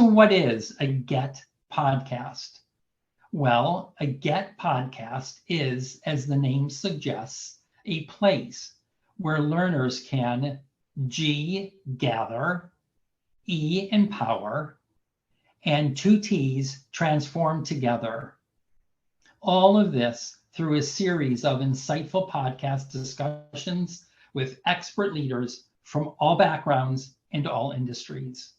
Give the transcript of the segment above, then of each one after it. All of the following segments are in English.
So what is a GET podcast? Well, a GET podcast is, as the name suggests, a place where learners can G, gather, E, empower, and two T's, transform together. All of this through a series of insightful podcast discussions with expert leaders from all backgrounds and all industries.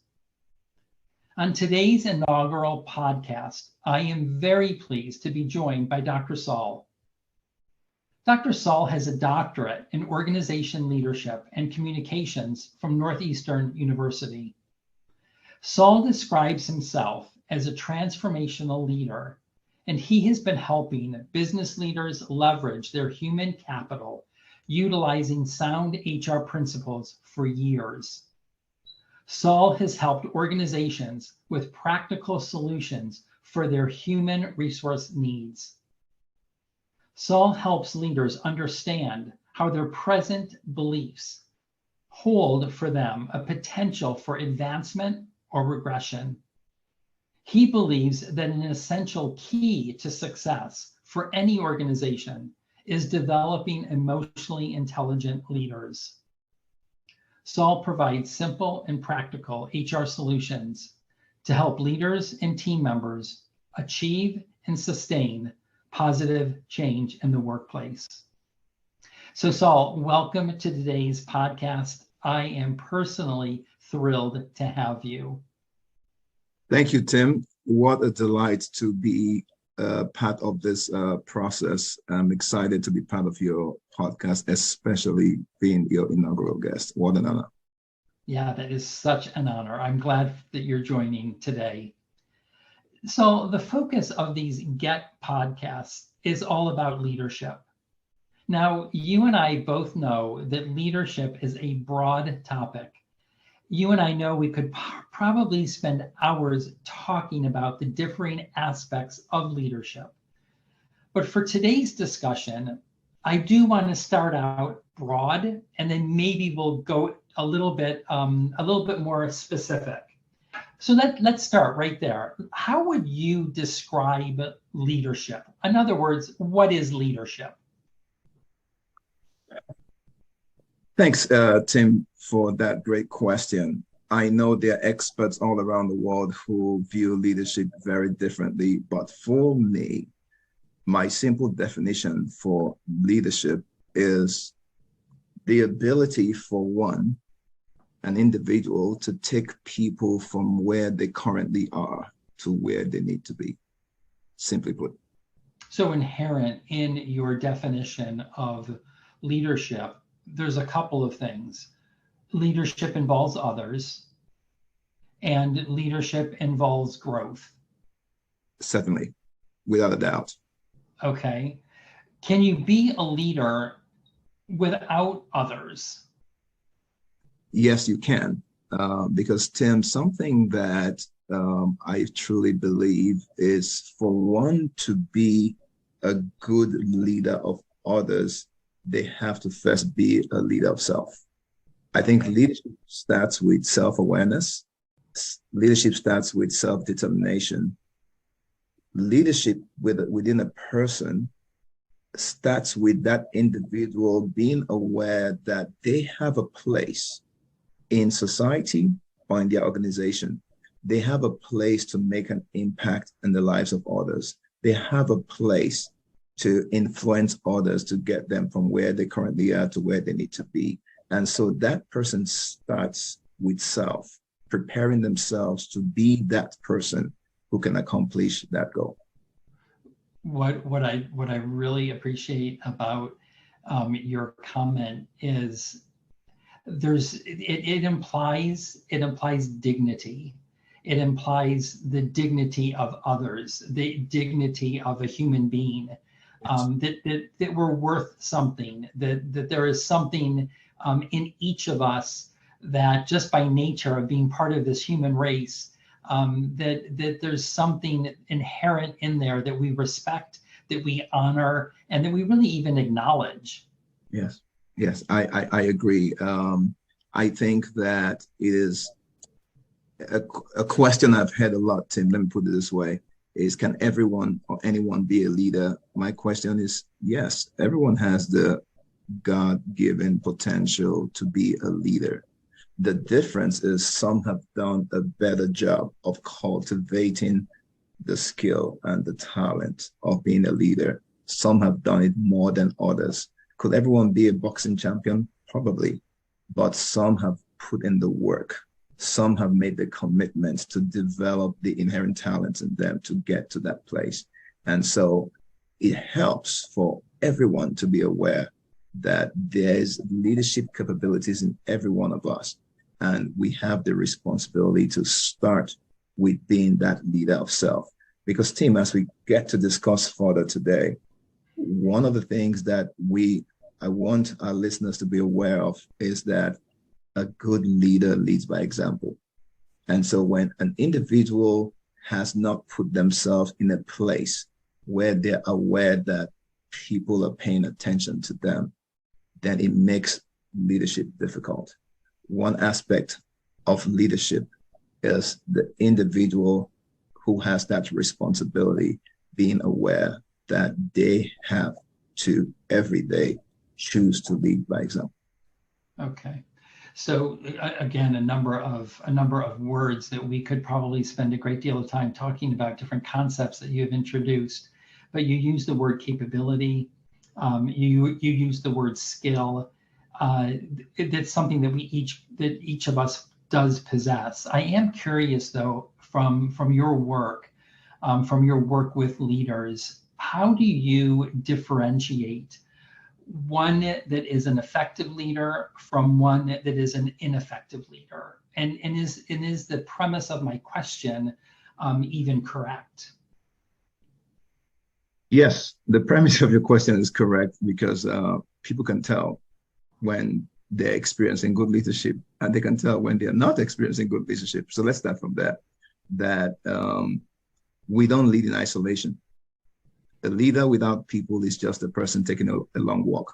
On today's inaugural podcast, I am very pleased to be joined by Dr. Saul. Dr. Saul has a doctorate in organization leadership and communications from Northeastern University. Saul describes himself as a transformational leader, and he has been helping business leaders leverage their human capital utilizing sound HR principles for years. Saul has helped organizations with practical solutions for their human resource needs. Saul helps leaders understand how their present beliefs hold for them a potential for advancement or regression. He believes that an essential key to success for any organization is developing emotionally intelligent leaders. Saul provides simple and practical HR solutions to help leaders and team members achieve and sustain positive change in the workplace. So Saul, welcome to today's podcast. I am personally thrilled to have you. Thank you, Tim. What a delight to be part of this process. I'm excited to be part of your podcast, especially being your inaugural guest. What an honor. Yeah, that is such an honor. I'm glad that you're joining today. So the focus of these GET podcasts is all about leadership. Now, you and I both know that leadership is a broad topic. You and I know we could probably spend hours talking about the differing aspects of leadership. But for today's discussion, I do want to start out broad, and then maybe we'll go a little bit more specific. So let's start right there. How would you describe leadership? In other words, what is leadership? Thanks, Tim, for that great question. I know there are experts all around the world who view leadership very differently, but for me, my simple definition for leadership is the ability for an individual to take people from where they currently are to where they need to be, simply put. So inherent in your definition of leadership, there's a couple of things. Leadership involves others, and leadership involves growth. Certainly, without a doubt. Okay. Can you be a leader without others? Yes, you can. Because, Tim, something that I truly believe is for one to be a good leader of others, they have to first be a leader of self. I think leadership starts with self-awareness. Leadership starts with self-determination. Leadership within a person starts with that individual being aware that they have a place in society or in their organization. They have a place to make an impact in the lives of others. They have a place to influence others to get them from where they currently are to where they need to be. And so that person starts with self, preparing themselves to be that person who can accomplish that goal. What I really appreciate about your comment is it implies dignity. It implies the dignity of others, the dignity of a human being, that we're worth something, that there is something in each of us that just by nature of being part of this human race, that there's something inherent in there that we respect, that we honor, and that we really even acknowledge. Yes, I agree. I think that it is a, a question I've heard a lot, Tim, let me put it this way, is can everyone or anyone be a leader? My question is yes, everyone has the God-given potential to be a leader. The difference is some have done a better job of cultivating the skill and the talent of being a leader. Some have done it more than others. Could everyone be a boxing champion? Probably. But some have put in the work. Some have made the commitment to develop the inherent talents in them to get to that place. And so it helps for everyone to be aware that there's leadership capabilities in every one of us. And we have the responsibility to start with being that leader of self. Because, Tim, as we get to discuss further today, one of the things that I want our listeners to be aware of is that a good leader leads by example. And so when an individual has not put themselves in a place where they're aware that people are paying attention to them, then it makes leadership difficult. One aspect of leadership is the individual who has that responsibility being aware that they have to every day choose to lead by example. Okay. So again, a number of words that we could probably spend a great deal of time talking about, different concepts that you have introduced, but you use the word capability, you use the word skill. That's something that each of us does possess. I am curious though, from your work with leaders, how do you differentiate one that is an effective leader from one that is an ineffective leader? And is the premise of my question even correct? Yes, the premise of your question is correct because people can tell when they're experiencing good leadership and they can tell when they're not experiencing good leadership. So let's start from there, that we don't lead in isolation. A leader without people is just a person taking a long walk.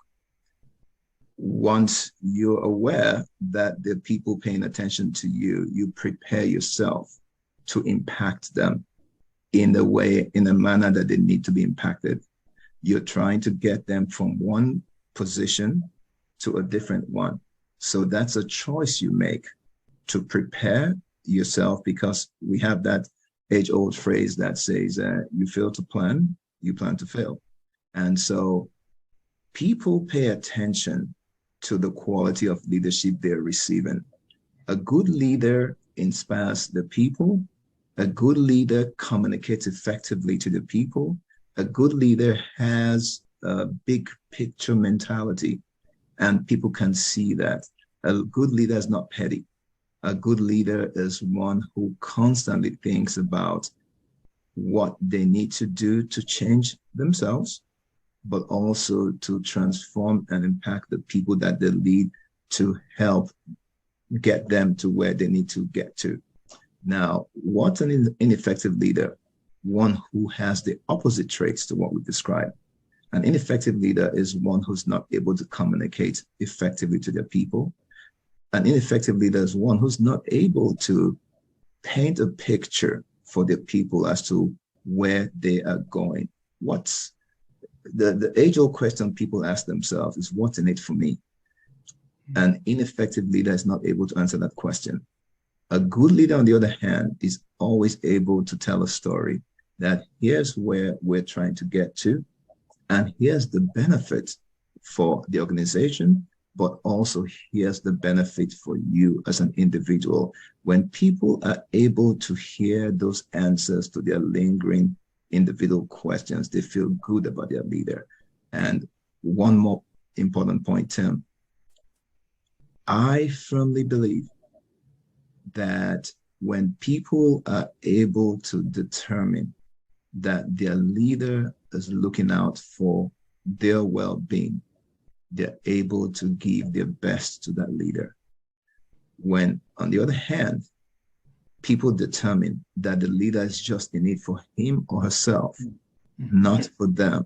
Once you're aware that the people paying attention to you, you prepare yourself to impact them in a manner that they need to be impacted. You're trying to get them from one position to a different one. So that's a choice you make to prepare yourself, because we have that age-old phrase that says, you fail to plan, you plan to fail. And so people pay attention to the quality of leadership they're receiving. A good leader inspires the people. A good leader communicates effectively to the people. A good leader has a big picture mentality, and people can see that. A good leader is not petty. A good leader is one who constantly thinks about what they need to do to change themselves, but also to transform and impact the people that they lead to help get them to where they need to get to. Now, what's an ineffective leader? One who has the opposite traits to what we described. An ineffective leader is one who's not able to communicate effectively to their people. An ineffective leader is one who's not able to paint a picture for their people as to where they are going. What's the age-old question people ask themselves is, what's in it for me? An ineffective leader is not able to answer that question. A good leader, on the other hand, is always able to tell a story that here's where we're trying to get to, and here's the benefit for the organization, but also here's the benefit for you as an individual. When people are able to hear those answers to their lingering individual questions, they feel good about their leader. And one more important point, Tim, I firmly believe that when people are able to determine that their leader is looking out for their well-being, they're able to give their best to that leader. When, on the other hand, people determine that the leader is just in it for him or herself, not for them,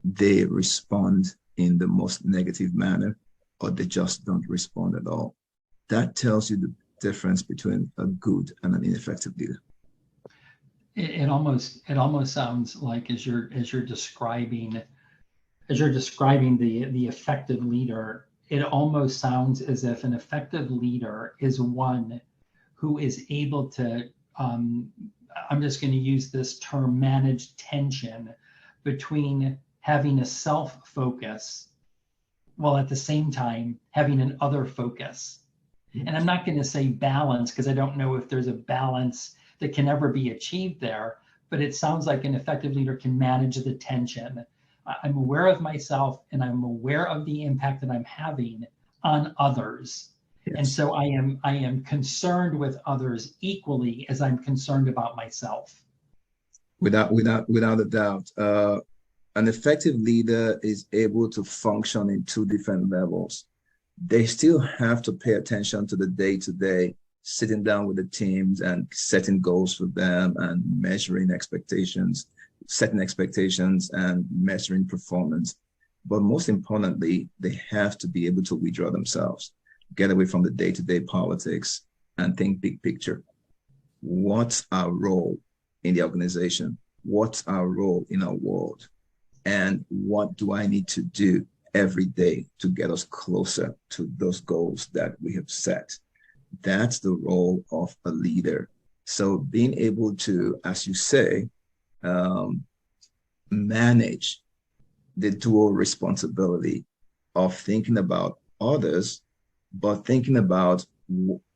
they respond in the most negative manner, or they just don't respond at all. That tells you difference between a good and an ineffective leader. It almost sounds like as you're describing the effective leader, it almost sounds as if an effective leader is one who is able to, I'm just going to use this term, manage tension between having a self focus while at the same time having an other focus. And I'm not going to say balance because I don't know if there's a balance that can ever be achieved there, but it sounds like an effective leader can manage the tension. I'm aware of myself and I'm aware of the impact that I'm having on others. Yes. And so I am concerned with others equally as I'm concerned about myself. Without a doubt. An effective leader is able to function in two different levels. They still have to pay attention to the day-to-day, sitting down with the teams and setting goals for them and measuring expectations, setting expectations and measuring performance. But most importantly, they have to be able to withdraw themselves, get away from the day-to-day politics and think big picture. What's our role in the organization? What's our role in our world? And what do I need to do every day to get us closer to those goals that we have set? That's the role of a leader. So being able to, as you say, manage the dual responsibility of thinking about others, but thinking about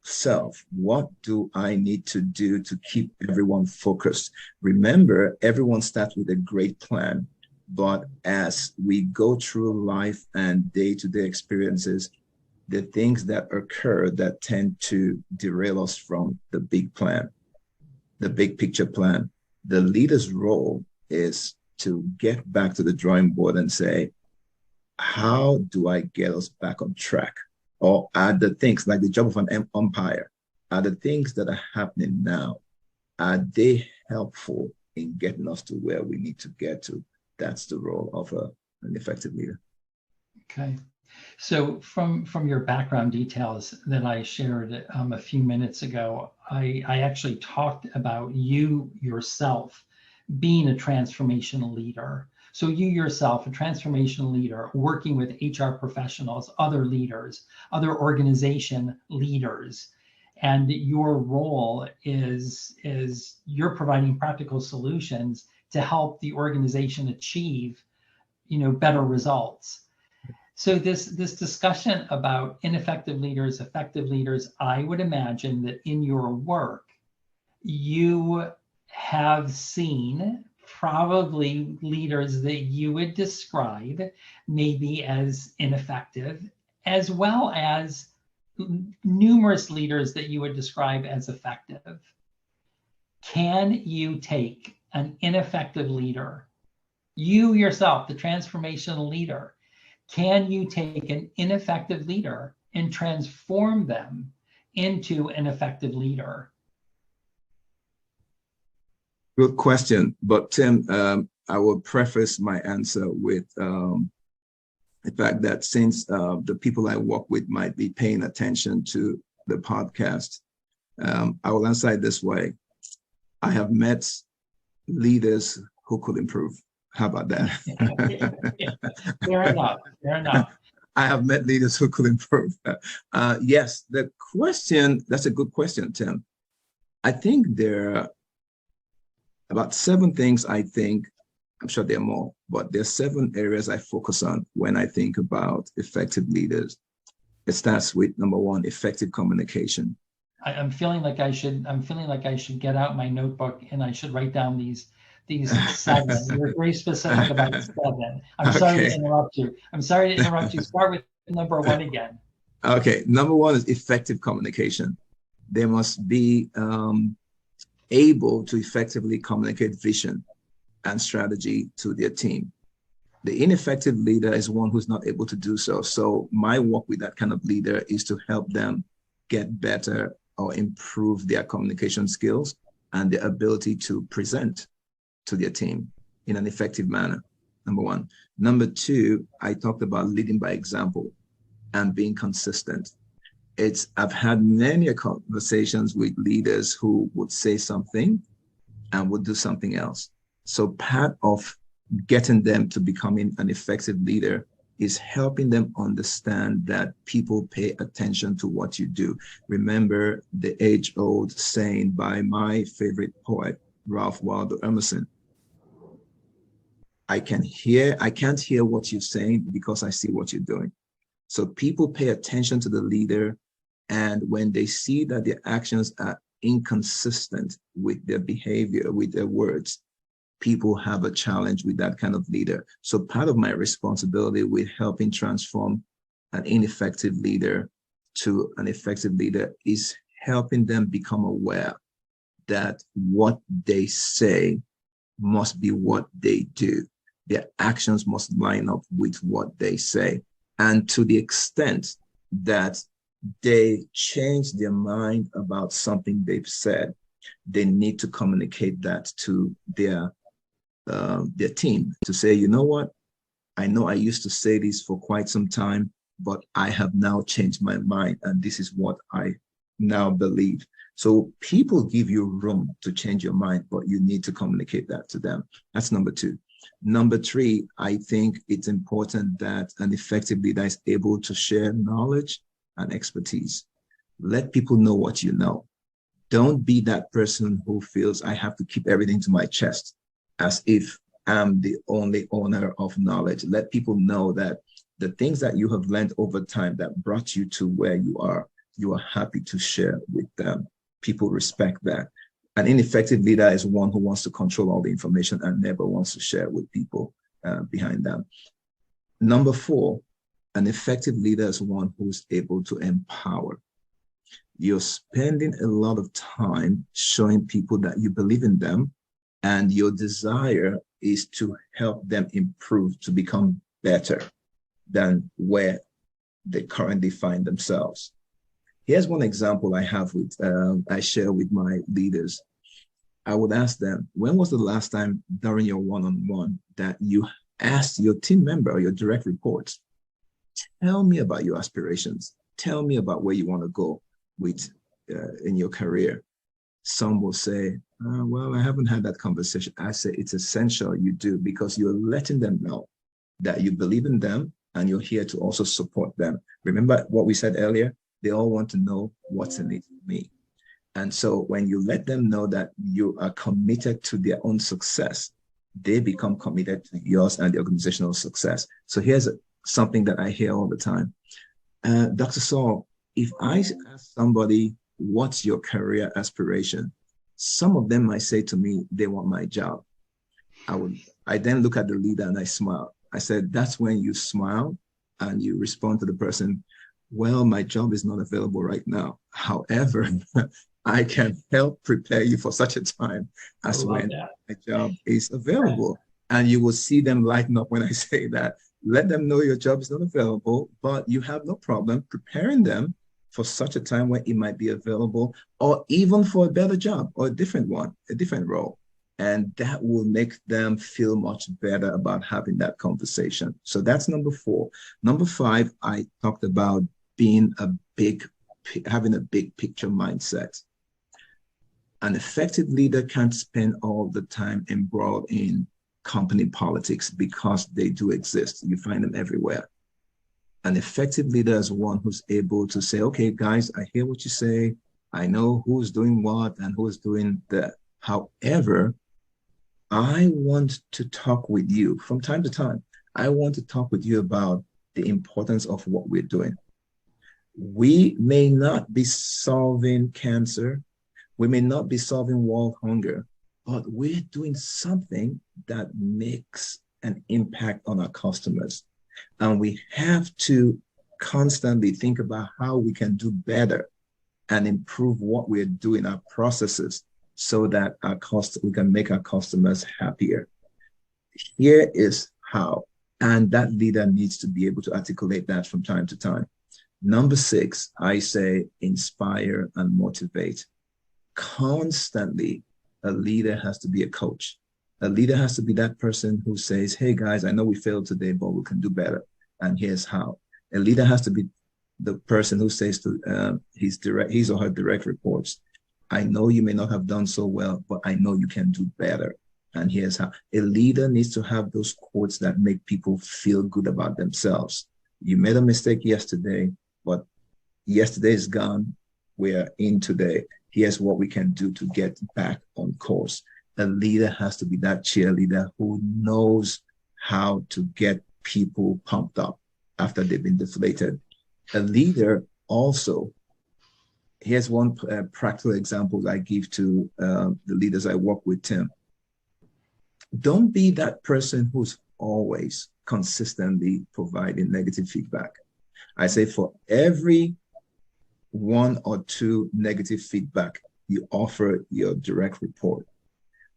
self. What do I need to do to keep everyone focused? Remember, everyone starts with a great plan. But as we go through life and day-to-day experiences, the things that occur that tend to derail us from the big plan, the big picture plan, the leader's role is to get back to the drawing board and say, how do I get us back on track? Or are the things, like the job of an umpire, are the things that are happening now, are they helpful in getting us to where we need to get to? That's the role of an effective leader. Okay. So from your background details that I shared a few minutes ago, I actually talked about you yourself being a transformational leader. So you yourself, a transformational leader, working with HR professionals, other leaders, other organization leaders, and your role is you're providing practical solutions to help the organization achieve, better results. So this discussion about ineffective leaders, effective leaders, I would imagine that in your work, you have seen probably leaders that you would describe maybe as ineffective, as well as numerous leaders that you would describe as effective. Can you take an ineffective leader, you yourself, the transformational leader, can you take an ineffective leader and transform them into an effective leader? Good question. But Tim, I will preface my answer with the fact that since the people I work with might be paying attention to the podcast, I will answer it this way. I have met leaders who could improve. How about that? Fair enough. Fair enough. I have met leaders who could improve. Yes, the question, that's a good question, Tim. I think there are about 7 things I'm sure there are more, but there's 7 areas I focus on when I think about effective leaders. It starts with number 1, effective communication. I'm feeling like I should get out my notebook and I should write down these 7. You're very specific about 7. I'm sorry to interrupt you. Start with number 1 again. Okay, number 1 is effective communication. They must be able to effectively communicate vision and strategy to their team. The ineffective leader is one who's not able to do so. So my work with that kind of leader is to help them get better or improve their communication skills and their ability to present to their team in an effective manner, number 1. Number 2, I talked about leading by example and being consistent. I've had many conversations with leaders who would say something and would do something else. So part of getting them to becoming an effective leader is helping them understand that people pay attention to what you do. Remember the age-old saying by my favorite poet, Ralph Waldo Emerson, I can't hear what you're saying because I see what you're doing. So people pay attention to the leader, and when they see that their actions are inconsistent with their behavior, with their words, people have a challenge with that kind of leader. So part of my responsibility with helping transform an ineffective leader to an effective leader is helping them become aware that what they say must be what they do. Their actions must line up with what they say. And to the extent that they change their mind about something they've said, they need to communicate that to their team to say, you know what, I know I used to say this for quite some time, but I have now changed my mind, and this is what I now believe. So people give you room to change your mind, but you need to communicate that to them. That's number two. Number three, I think it's important that an effective leader is able to share knowledge and expertise. Let people know what you know. Don't be that person who feels I have to keep everything to my chest as if I'm the only owner of knowledge. Let people know that the things that you have learned over time that brought you to where you are happy to share with them. People respect that. An ineffective leader is one who wants to control all the information and never wants to share with people behind them. Number four, an effective leader is one who's able to empower. You're spending a lot of time showing people that you believe in them, and your desire is to help them improve, to become better than where they currently find themselves. Here's one example I have I share with my leaders. I would ask them, when was the last time during your one-on-one that you asked your team member or your direct reports, tell me about your aspirations. Tell me about where you want to go with in your career. Some will say, well, I haven't had that conversation. I say it's essential you do, because you're letting them know that you believe in them and you're here to also support them. Remember what we said earlier? They all want to know what's in it for me. And so when you let them know that you are committed to their own success, they become committed to yours and the organizational success. So here's something that I hear all the time. Dr. Saul, if I ask somebody, what's your career aspiration? Some of them might say to me, they want my job. I then look at the leader and I smile. I said, that's when you smile and you respond to the person, well, my job is not available right now. However, I can help prepare you for such a time as when my job is available. And you will see them lighten up when I say that. Let them know your job is not available, but you have no problem preparing them for such a time when it might be available, or even for a better job or a different one, a different role. And that will make them feel much better about having that conversation. So that's number four. Number five, I talked about having a big picture mindset. An effective leader can't spend all the time embroiled in company politics, because they do exist. You find them everywhere. An effective leader is one who's able to say, okay, guys, I hear what you say. I know who's doing what and who's doing that. However, I want to talk with you from time to time. I want to talk with you about the importance of what we're doing. We may not be solving cancer. We may not be solving world hunger, but we're doing something that makes an impact on our customers. And we have to constantly think about how we can do better and improve what we're doing, our processes, so that we can make our customers happier. Here is how. And that leader needs to be able to articulate that from time to time. Number six, I say inspire and motivate. Constantly, a leader has to be a coach. A leader has to be that person who says, hey guys, I know we failed today, but we can do better. And here's how. A leader has to be the person who says to his or her direct reports, I know you may not have done so well, but I know you can do better. And here's how. A leader needs to have those quotes that make people feel good about themselves. You made a mistake yesterday, but yesterday is gone. We're in today. Here's what we can do to get back on course. A leader has to be that cheerleader who knows how to get people pumped up after they've been deflated. A leader also, here's one practical example I give to the leaders I work with, Tim. Don't be that person who's always consistently providing negative feedback. I say for every one or two negative feedback you offer your direct report,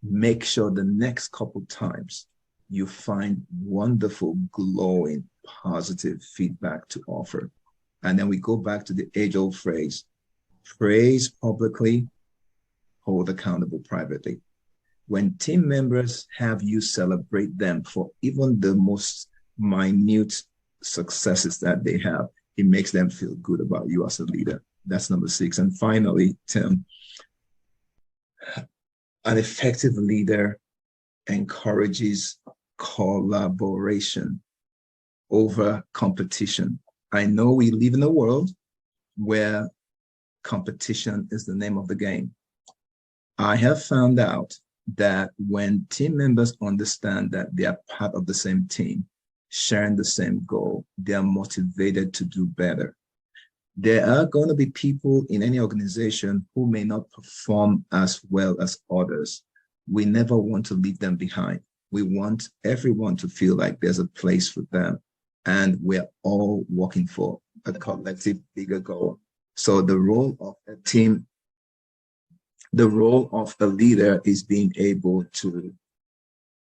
make sure the next couple times you find wonderful, glowing, positive feedback to offer. And then we go back to the age-old phrase, praise publicly, hold accountable privately. When team members have you celebrate them for even the most minute successes that they have, it makes them feel good about you as a leader. That's number 6. And finally, Tim, an effective leader encourages collaboration over competition. I know we live in a world where competition is the name of the game. I have found out that when team members understand that they are part of the same team, sharing the same goal, they are motivated to do better. There are going to be people in any organization who may not perform as well as others. We never want to leave them behind. We want everyone to feel like there's a place for them, and we're all working for a collective bigger goal. So the role of a team, the role of a leader is being able to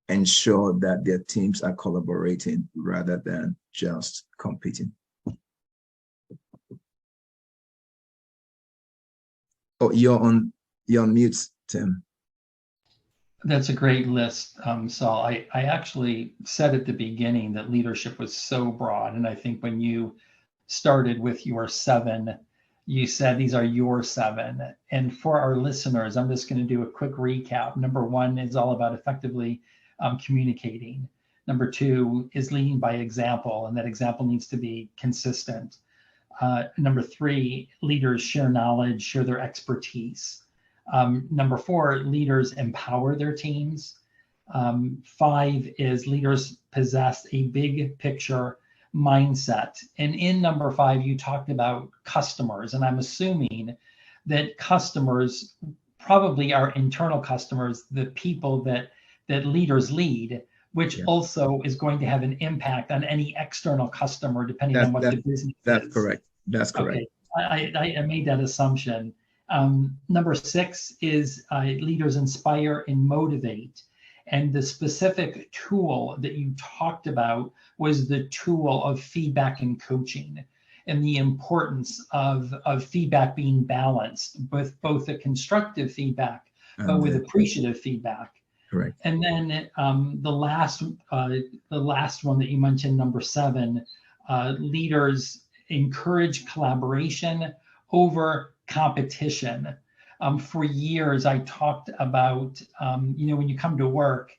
ensure that their teams are collaborating rather than just competing. Oh, you're on mute, Tim. That's a great list, Saul. I actually said at the beginning that leadership was so broad. And I think when you started with your 7, you said these are your 7. And for our listeners, I'm just going to do a quick recap. Number 1 is all about effectively communicating. Number 2 is leading by example, and that example needs to be consistent. Number 3, leaders share knowledge, share their expertise. Number 4, leaders empower their teams. 5 is leaders possess a big picture mindset. And in number 5, you talked about customers. And I'm assuming that customers probably are internal customers, the people that leaders lead, which also is going to have an impact on any external customer, depending on what the business that's is. Correct. That's correct. Okay. I made that assumption. Number 6 is leaders inspire and motivate. And the specific tool that you talked about was the tool of feedback and coaching, and the importance of feedback being balanced with both the constructive feedback, but with appreciative feedback. Correct. And then the last one that you mentioned, number 7, leaders encourage collaboration over competition. For years, I talked about, when you come to work,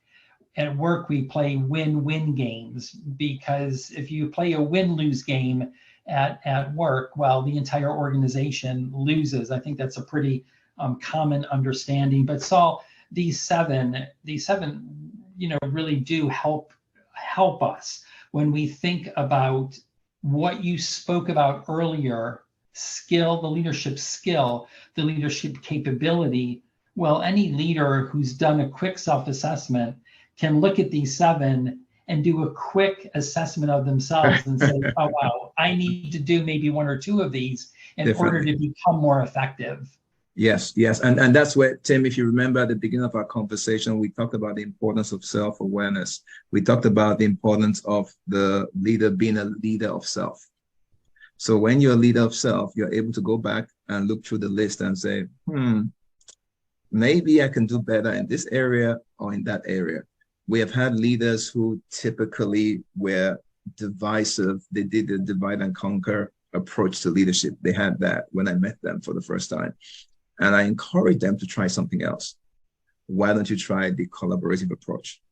at work, we play win-win games, because if you play a win-lose game at work, well, the entire organization loses. I think that's a pretty common understanding. But Saul, these seven, really do help us when we think about what you spoke about earlier. Skill, the leadership skill, the leadership capability. Well, any leader who's done a quick self-assessment can look at these 7 and do a quick assessment of themselves and say, oh, wow, I need to do maybe 1 or 2 of these in order to become more effective. Yes. And that's where, Tim, if you remember at the beginning of our conversation, we talked about the importance of self-awareness. We talked about the importance of the leader being a leader of self. So when you're a leader of self, you're able to go back and look through the list and say, maybe I can do better in this area or in that area. We have had leaders who typically were divisive. They did the divide and conquer approach to leadership. They had that when I met them for the first time. And I encouraged them to try something else. Why don't you try the collaborative approach?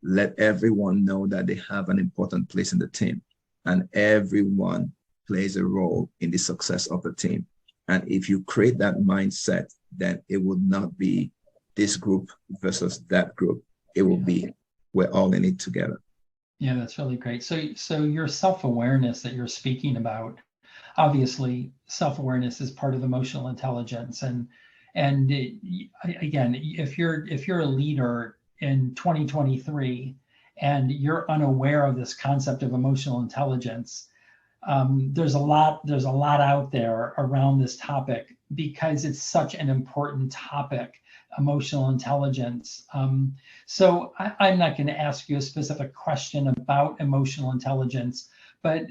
Let everyone know that they have an important place in the team, and everyone plays a role in the success of the team. And if you create that mindset, then it will not be this group versus that group. It will be we're all in it together. Yeah, that's really great. So your self-awareness that you're speaking about, obviously self-awareness is part of emotional intelligence. And again, if you're a leader in 2023 and you're unaware of this concept of emotional intelligence, there's a lot out there around this topic because it's such an important topic, emotional intelligence. So I'm not going to ask you a specific question about emotional intelligence, but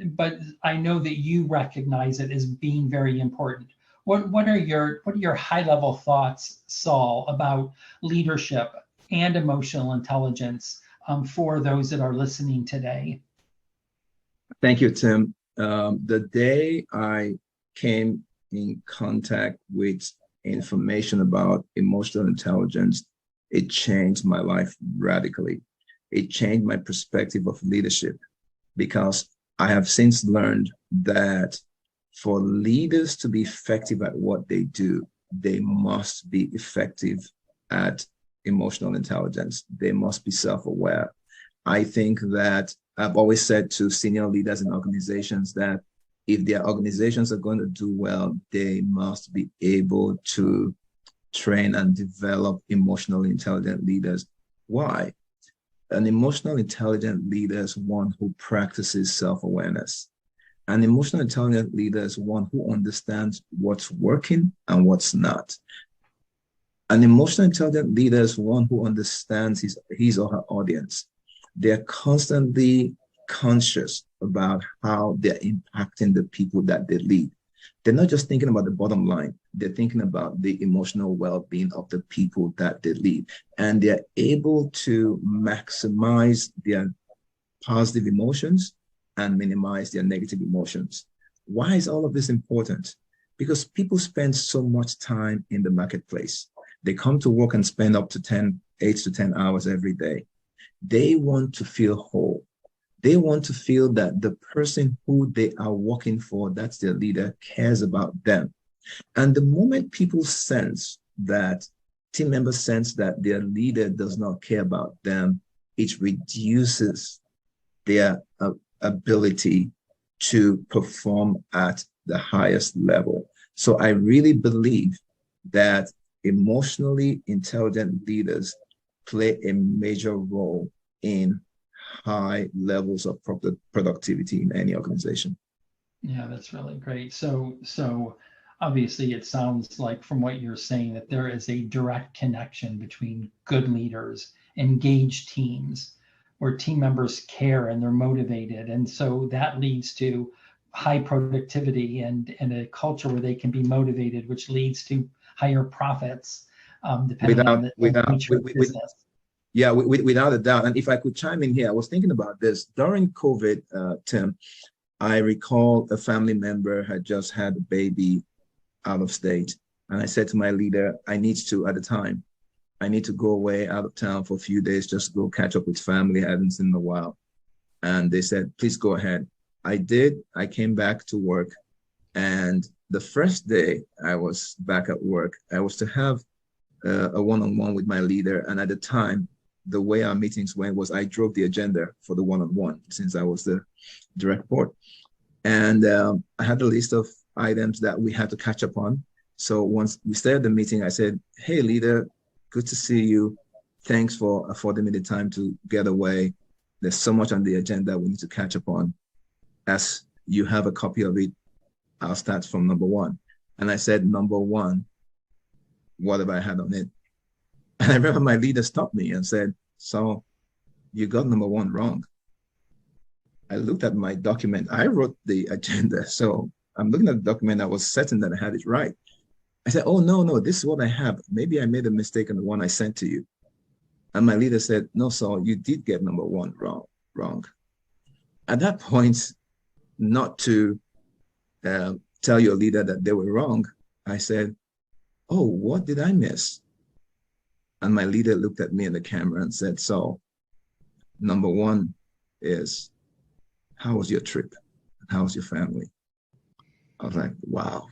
I know that you recognize it as being very important. What are your high level thoughts, Saul, about leadership and emotional intelligence for those that are listening today? Thank you, Tim. The day I came in contact with information about emotional intelligence, it changed my life radically. It changed my perspective of leadership because I have since learned that for leaders to be effective at what they do, they must be effective at emotional intelligence. They must be self-aware. I think that I've always said to senior leaders in organizations that if their organizations are going to do well, they must be able to train and develop emotionally intelligent leaders. Why? An emotional intelligent leader is one who practices self-awareness. An emotional intelligent leader is one who understands what's working and what's not. An emotional intelligent leader is one who understands his or her audience. They're constantly conscious about how they're impacting the people that they lead. They're not just thinking about the bottom line, they're thinking about the emotional well-being of the people that they lead. And they're able to maximize their positive emotions and minimize their negative emotions. Why is all of this important? Because people spend so much time in the marketplace. They come to work and spend up to 8 to 10 hours every day. They want to feel whole. They want to feel that the person who they are working for, that's their leader, cares about them. And the moment people sense that, team members sense that their leader does not care about them, it reduces their ability to perform at the highest level. So I really believe that emotionally intelligent leaders play a major role in high levels of productivity in any organization. Yeah, that's really great. So obviously it sounds like from what you're saying that there is a direct connection between good leaders, engaged teams, where team members care and they're motivated. And so that leads to high productivity and a culture where they can be motivated, which leads to higher profits, depending on Without, the without, nature of business. yeah, without a doubt. And if I could chime in here, I was thinking about this during COVID, Tim. I recall a family member had just had a baby out of state. And I said to my leader, at the time, I need to go away out of town for a few days, just go catch up with family. I hadn't seen in a while. And they said, please go ahead. I did. I came back to work. And the first day I was back at work, I was to have a one-on-one with my leader. And at the time, the way our meetings went was I drove the agenda for the one-on-one since I was the direct report. And I had a list of items that we had to catch up on. So once we started the meeting, I said, hey, leader, good to see you. Thanks for affording me the time to get away. There's so much on the agenda we need to catch up on. As you have a copy of it, I'll start from number one. And I said, number one, what have I had on it? And I remember my leader stopped me and said, so you got number one wrong. I looked at my document. I wrote the agenda. So I'm looking at the document. I was certain that I had it right. I said, oh, no, this is what I have. Maybe I made a mistake on the one I sent to you. And my leader said, no, Saul, you did get number one wrong. At that point, not to tell your leader that they were wrong, I said, oh, what did I miss? And my leader looked at me in the camera and said, so number one is, how was your trip? How was your family? I was like, wow.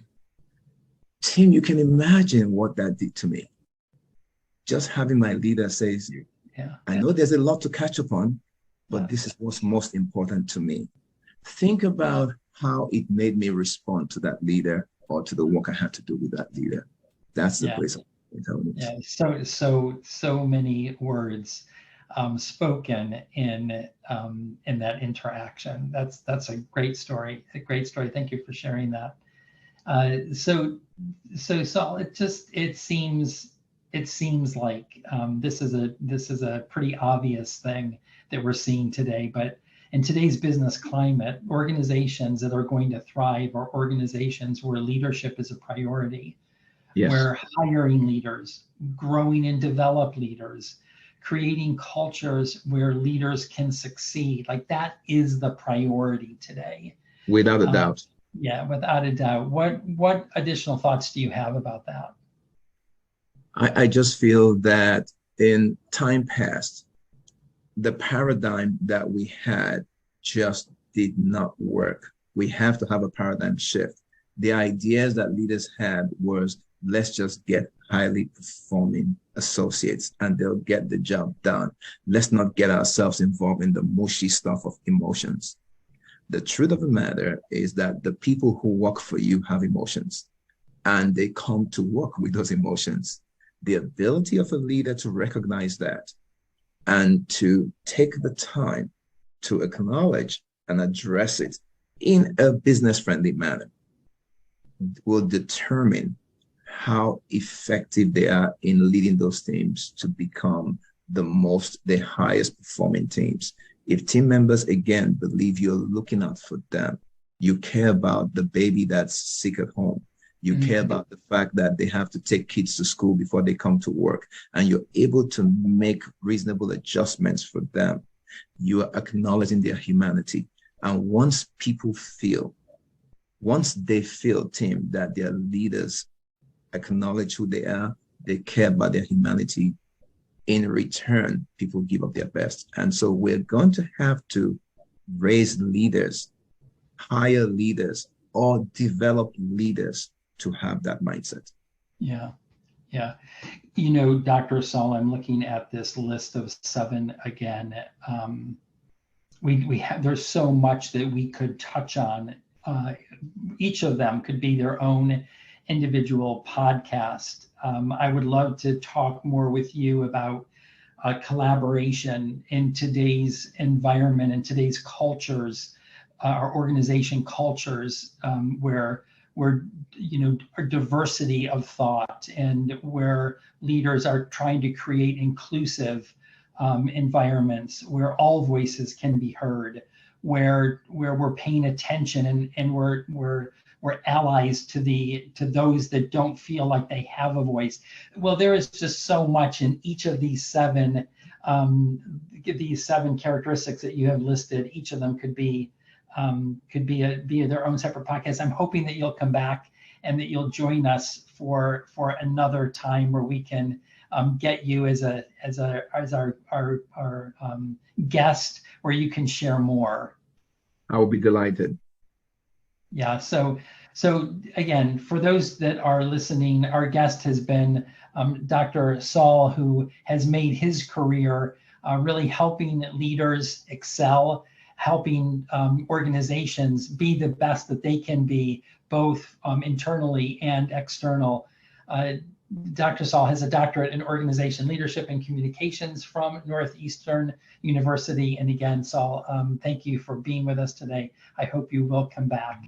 Tim, you can imagine what that did to me. Just having my leader say, Yeah. I know there's a lot to catch up on, but Yeah. this is what's most important to me. Think about how it made me respond to that leader or to the work I had to do with that leader. That's the Yeah. place of intelligence. Yeah. So many words spoken in that interaction. That's a great story. A great story. Thank you for sharing that. So Saul, it seems like this is a pretty obvious thing that we're seeing today. But in today's business climate, organizations that are going to thrive are organizations where leadership is a priority, Yes. where hiring leaders, growing and develop leaders, creating cultures where leaders can succeed. Like that is the priority today. Without a doubt. Yeah, without a doubt. What additional thoughts do you have about that? I just feel that in time past, the paradigm that we had just did not work. We have to have a paradigm shift. The ideas that leaders had was, let's just get highly performing associates and they'll get the job done. Let's not get ourselves involved in the mushy stuff of emotions. The truth of the matter is that the people who work for you have emotions and they come to work with those emotions. The ability of a leader to recognize that and to take the time to acknowledge and address it in a business-friendly manner will determine how effective they are in leading those teams to become the highest performing teams. If team members, again, believe you're looking out for them, you care about the baby that's sick at home, you care about the fact that they have to take kids to school before they come to work, and you're able to make reasonable adjustments for them, you are acknowledging their humanity. And once they feel, Tim, that their leaders acknowledge who they are, they care about their humanity, in return, people give up their best. And so we're going to have to raise leaders, hire leaders, or develop leaders to have that mindset. Yeah. Yeah. Dr. Saul, I'm looking at this list of 7 again. We have, there's so much that we could touch on. Each of them could be their own individual podcast. I would love to talk more with you about collaboration in today's environment and today's cultures, our organization cultures, where a diversity of thought and where leaders are trying to create inclusive environments where all voices can be heard, where we're paying attention and we're allies to those that don't feel like they have a voice. Well, there is just so much in each of these 7 characteristics that you have listed. Each of them could be their own separate podcast. I'm hoping that you'll come back and that you'll join us for another time where we can get you as our guest, where you can share more. I will be delighted. Yeah. So again, for those that are listening, our guest has been Dr. Saul, who has made his career really helping leaders excel, helping organizations be the best that they can be, both internally and external. Dr. Saul has a doctorate in organization leadership and communications from Northeastern University. And again, Saul, thank you for being with us today. I hope you will come back.